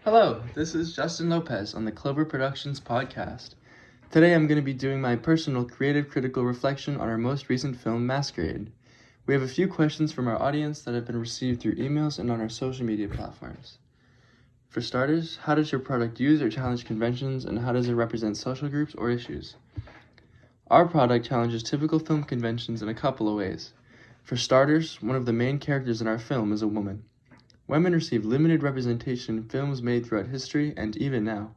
Hello, this is Justin Lopez on the Clover Productions podcast. Today I'm going to be doing my personal creative critical reflection on our most recent film, Masquerade. We have a few questions from our audience that have been received through emails and on our social media platforms. For starters, how does your product use or challenge conventions, and how does it represent social groups or issues? Our product challenges typical film conventions in a couple of ways. For starters, one of the main characters in our film is a woman. Women receive limited representation in films made throughout history and even now.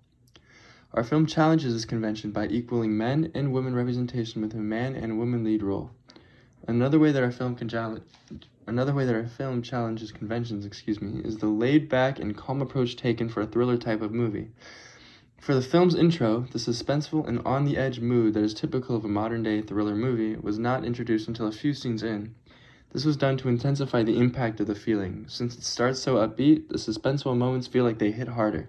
Our film challenges this convention by equaling men and women representation with a man and woman lead role. Another way that our film challenges conventions, is the laid-back and calm approach taken for a thriller type of movie. For the film's intro, the suspenseful and on-the-edge mood that is typical of a modern-day thriller movie was not introduced until a few scenes in. This was done to intensify the impact of the feeling. Since it starts so upbeat, the suspenseful moments feel like they hit harder.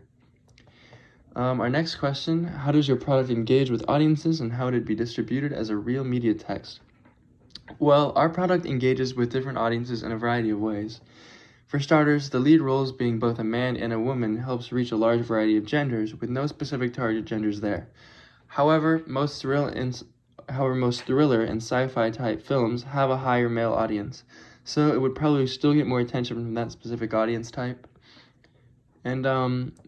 Our next question, how does your product engage with audiences, and how would it be distributed as a real media text? Well, our product engages with different audiences in a variety of ways. For starters, the lead roles being both a man and a woman helps reach a large variety of genders with no specific target genders there. However, most thriller and sci-fi type films have a higher male audience, so it would probably still get more attention from that specific audience type. And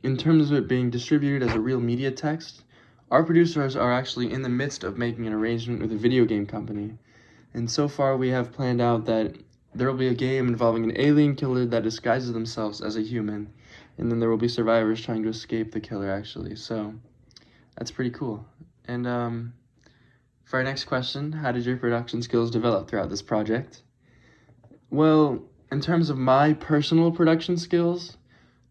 in terms of it being distributed as a real media text, our producers are actually in the midst of making an arrangement with a video game company. And so far we have planned out that there will be a game involving an alien killer that disguises themselves as a human, and then there will be survivors trying to escape the killer actually, so that's pretty cool. And for our next question, how did your production skills develop throughout this project? Well, in terms of my personal production skills,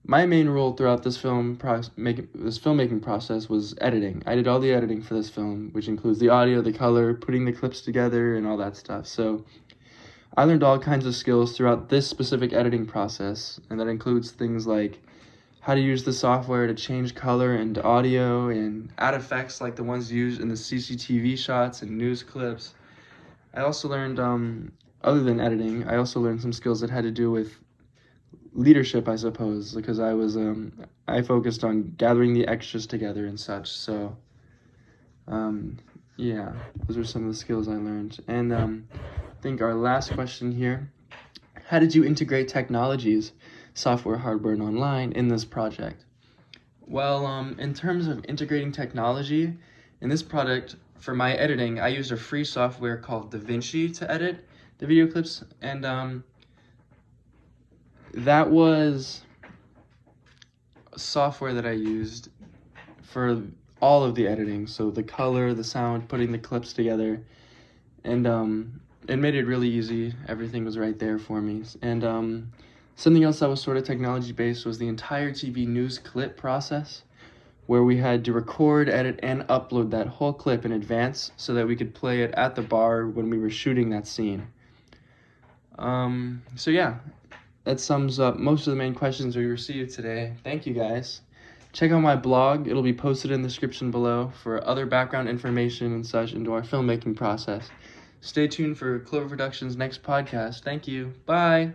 my main role throughout this filmmaking process was editing. I did all the editing for this film, which includes the audio, the color, putting the clips together, and all that stuff. So I learned all kinds of skills throughout this specific editing process, and that includes things like how to use the software to change color and audio and add effects like the ones used in the CCTV shots and news clips. I also learned, other than editing, I also learned some skills that had to do with leadership, I suppose, because I focused on gathering the extras together and such. So, yeah, those are some of the skills I learned. And I think our last question here, how did you integrate technologies, software, hardware, and online in this project? Well, in terms of integrating technology, in this project, for my editing, I used a free software called DaVinci to edit the video clips, and that was a software that I used for all of the editing, so the color, the sound, putting the clips together, and it made it really easy. Everything was right there for me. And something else that was sort of technology-based was the entire TV news clip process, where we had to record, edit, and upload that whole clip in advance so that we could play it at the bar when we were shooting that scene. So yeah, that sums up most of the main questions we received today. Thank you, guys. Check out my blog. It'll be posted in the description below for other background information and such into our filmmaking process. Stay tuned for Clover Productions' next podcast. Thank you. Bye.